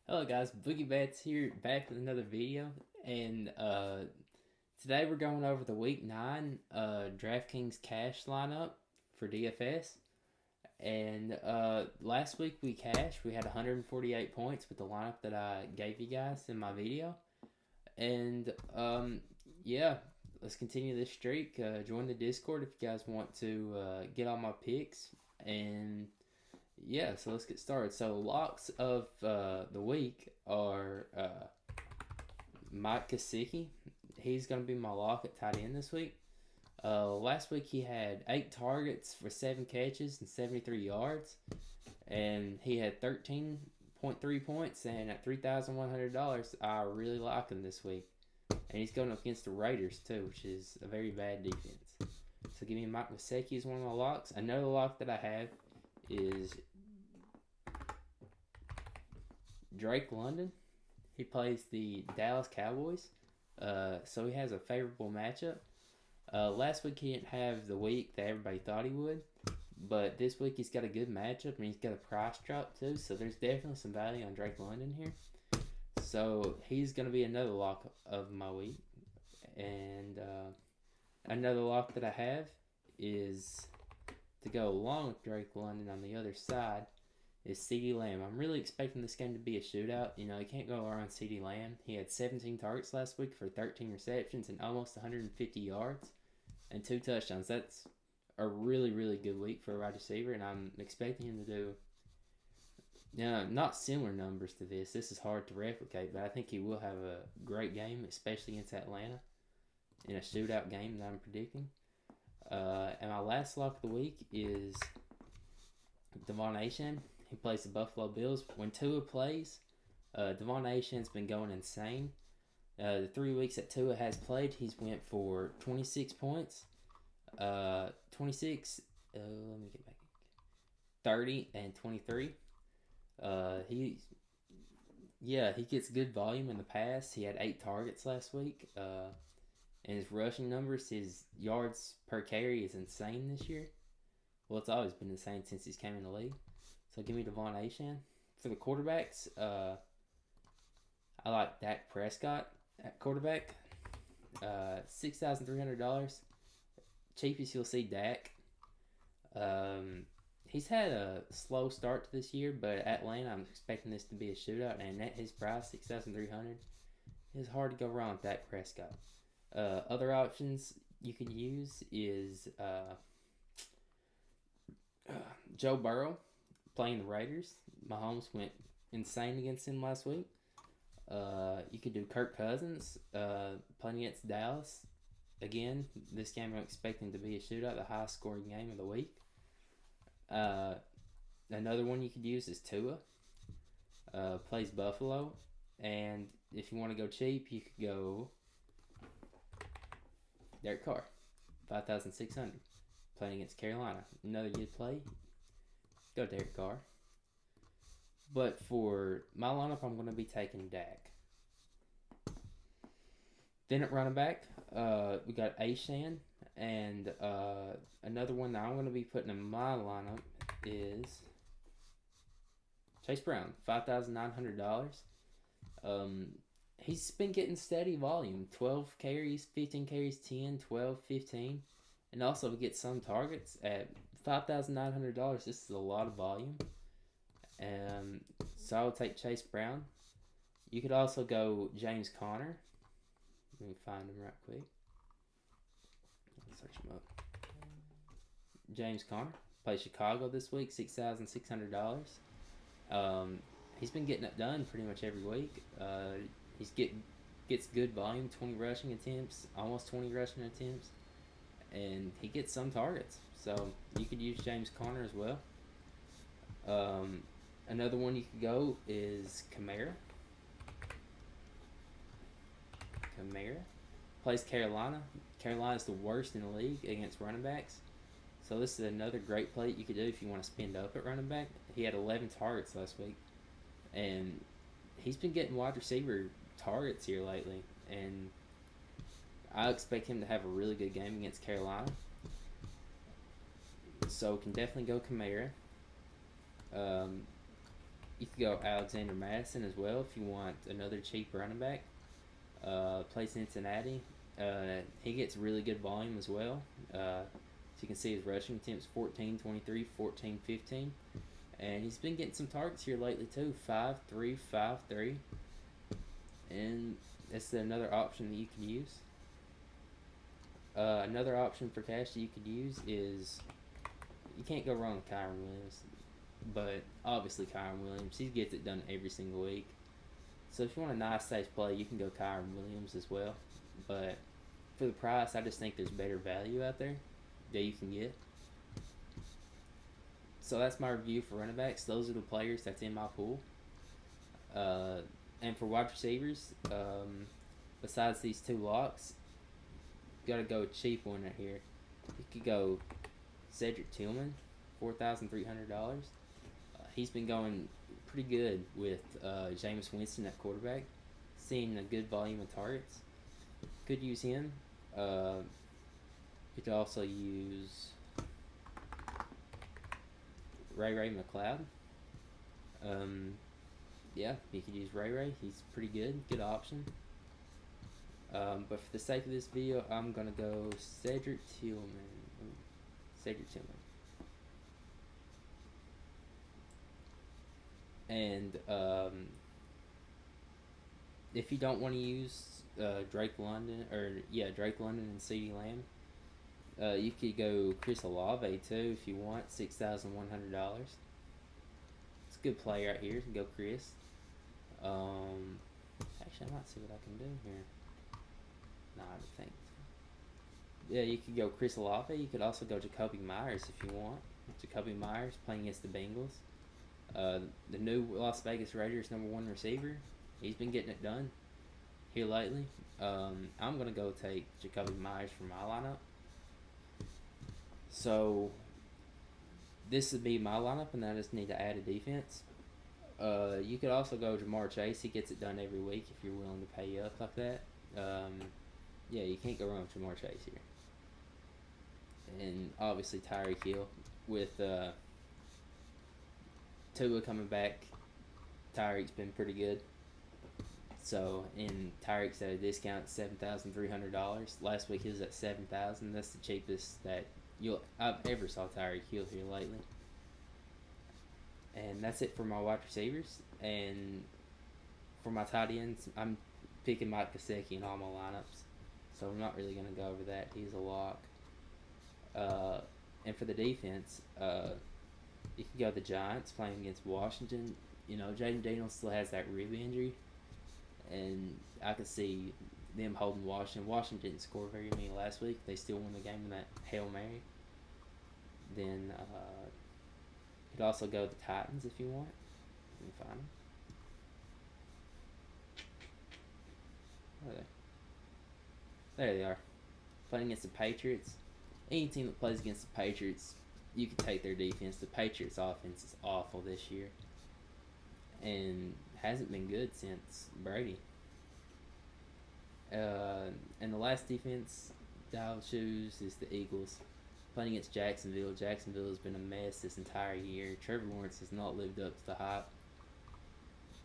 Hello guys, Boogie Bats here, back with another video, and today we're going over the Week 9 DraftKings cash lineup for DFS, and last week we cashed, we had 148 points with the lineup that I gave you guys in my video, and yeah, let's continue this streak. Join the Discord if you guys want to get all my picks, and yeah, so let's get started. So locks of the week are Mike Gesicki. He's going to be my lock at tight end this week. Last week he had 8 targets for 7 catches and 73 yards, and he had 13.3 points. And at $3,100, I really like him this week. And he's going up against the Raiders too, which is a very bad defense. So give me Mike Gesicki as one of my locks. Another lock that I have is Drake London. He plays the Dallas Cowboys, so he has a favorable matchup. Last week he didn't have the week that everybody thought he would, but this week he's got a good matchup and he's got a price drop too, so there's definitely some value on Drake London here. So he's going to be another lock of my week. And another lock that I have is to go along with Drake London on the other side is CeeDee Lamb. I'm really expecting this game to be a shootout. You know, you can't go around CeeDee Lamb. He had 17 targets last week for 13 receptions and almost 150 yards and 2 touchdowns. That's a really, really good week for a wide receiver, and I'm expecting him to do not similar numbers to this. This is hard to replicate, but I think he will have a great game, especially against Atlanta in a shootout game that I'm predicting. And my last lock of the week is Devon Achane. He plays the Buffalo Bills. When Tua plays, Devon Achane's been going insane. The 3 weeks that Tua has played, he's went for 26 points. 26, let me get back. 30 and 23. He gets good volume in the pass. He had 8 targets last week. And his rushing numbers, his yards per carry is insane this year. Well, it's always been insane since he's came in the league. So give me Devon Achane. For the quarterbacks, I like Dak Prescott at quarterback. $6,300. Cheapest you'll see Dak. He's had a slow start to this year, but Atlanta, I'm expecting this to be a shootout, and at his price, $6,300, it's hard to go wrong with Dak Prescott. Other options you could use is Joe Burrow playing the Raiders. Mahomes went insane against him last week. You could do Kirk Cousins playing against Dallas. Again, this game I'm expecting to be a shootout, the highest scoring game of the week. Another one you could use is Tua. Plays Buffalo. And if you want to go cheap, you could go Derek Carr, $5,600, playing against Carolina. Another good play. Go Derek Carr. But for my lineup, I'm going to be taking Dak. Then at running back, we got Achane, and another one that I'm going to be putting in my lineup is Chase Brown, $5,900. He's been getting steady volume, 12 carries, 15 carries, 10, 12, 15, and also to get some targets at $5,900. This is a lot of volume. So I would take Chase Brown. You could also go James Conner. Let me find him right quick. Let's search him up. James Conner plays Chicago this week, $6,600. He's been getting it done pretty much every week. Gets good volume, 20 rushing attempts, almost 20 rushing attempts, and he gets some targets. So you could use James Conner as well. Another one you could go is Kamara. Kamara plays Carolina. Carolina's the worst in the league against running backs. So this is another great play you could do if you want to spend up at running back. He had 11 targets last week, and he's been getting wide receiver targets here lately, and I expect him to have a really good game against Carolina. So can definitely go Kamara. You could go Alexander Madison as well if you want another cheap running back. Play Cincinnati. He gets really good volume as well. As you can see, his rushing attempts 14, 23, 14, 15. And he's been getting some targets here lately too. 5, 3, 5, 3. And that's another option that you can use. Another option for cash that you could use is, you can't go wrong with Kyron Williams. But obviously Kyron Williams, he gets it done every single week. So if you want a nice safe play, you can go Kyron Williams as well. But for the price, I just think there's better value out there that you can get. So that's my review for running backs. Those are the players that's in my pool. And for wide receivers, besides these two locks, you gotta go cheap one right here. You could go Cedric Tillman, $4,300. He's been going pretty good with Jameis Winston at quarterback, seeing a good volume of targets. Could use him. You could also use Ray McLeod. Yeah, you could use Ray. He's pretty good option. But for the sake of this video, I'm gonna go Cedric Tillman. And if you don't want to use Drake London and CeeDee Lamb, you could go Chris Olave too if you want, $6,100. It's a good play right here. You can go Chris. Actually, I might see what I can do here. Nah, I don't think. Yeah, you could go Chris Olave. You could also go Jacoby Myers if you want. Jacoby Myers playing against the Bengals. The new Las Vegas Raiders #1 receiver. He's been getting it done here lately. I'm going to go take Jacoby Myers for my lineup. So this would be my lineup, and I just need to add a defense. You could also go Jamar Chase. He gets it done every week if you're willing to pay up like that. Yeah, you can't go wrong with Jamar Chase here. And obviously Tyreek Hill with Tua coming back. Tyreek's been pretty good. So, and Tyreek's at a discount, $7,300. Last week he was at $7,000. That's the cheapest that I've ever saw Tyreek Hill here lately. And that's it for my wide receivers. And for my tight ends, I'm picking Mike Gesicki in all my lineups. So I'm not really going to go over that. He's a lock. And for the defense, you can go the Giants playing against Washington. You know, Jaden Daniels still has that rib injury. And I could see them holding Washington. Washington didn't score very many last week. They still won the game in that Hail Mary. Then you could also go the Titans if you want. Let me find them. Where are they? There they are. Playing against the Patriots. Any team that plays against the Patriots, you can take their defense. The Patriots' offense is awful this year. And hasn't been good since Brady. And the last defense that I'll choose is the Eagles. Playing against Jacksonville. Jacksonville has been a mess this entire year. Trevor Lawrence has not lived up to the hype.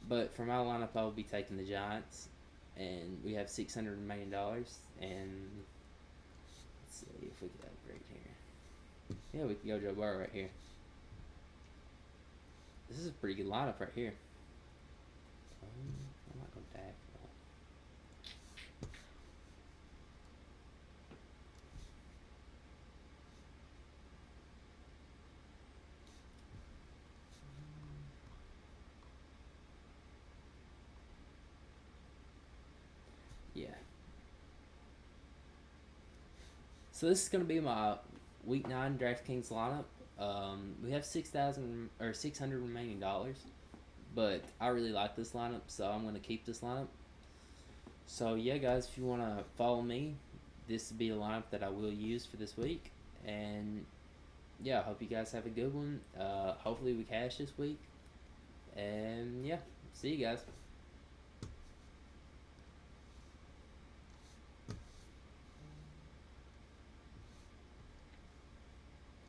But for my lineup, I will be taking the Giants. And we have $600 million. And let's see if we can upgrade here. Yeah, we can go Joe Burrow right here. This is a pretty good lineup right here. I might go Dak. Yeah. So this is going to be my Week 9 DraftKings lineup. We have $600 remaining, but I really like this lineup, so I'm going to keep this lineup. So yeah, guys, if you want to follow me, this will be a lineup that I will use for this week. And yeah, I hope you guys have a good one. Hopefully we cash this week. And yeah, see you guys.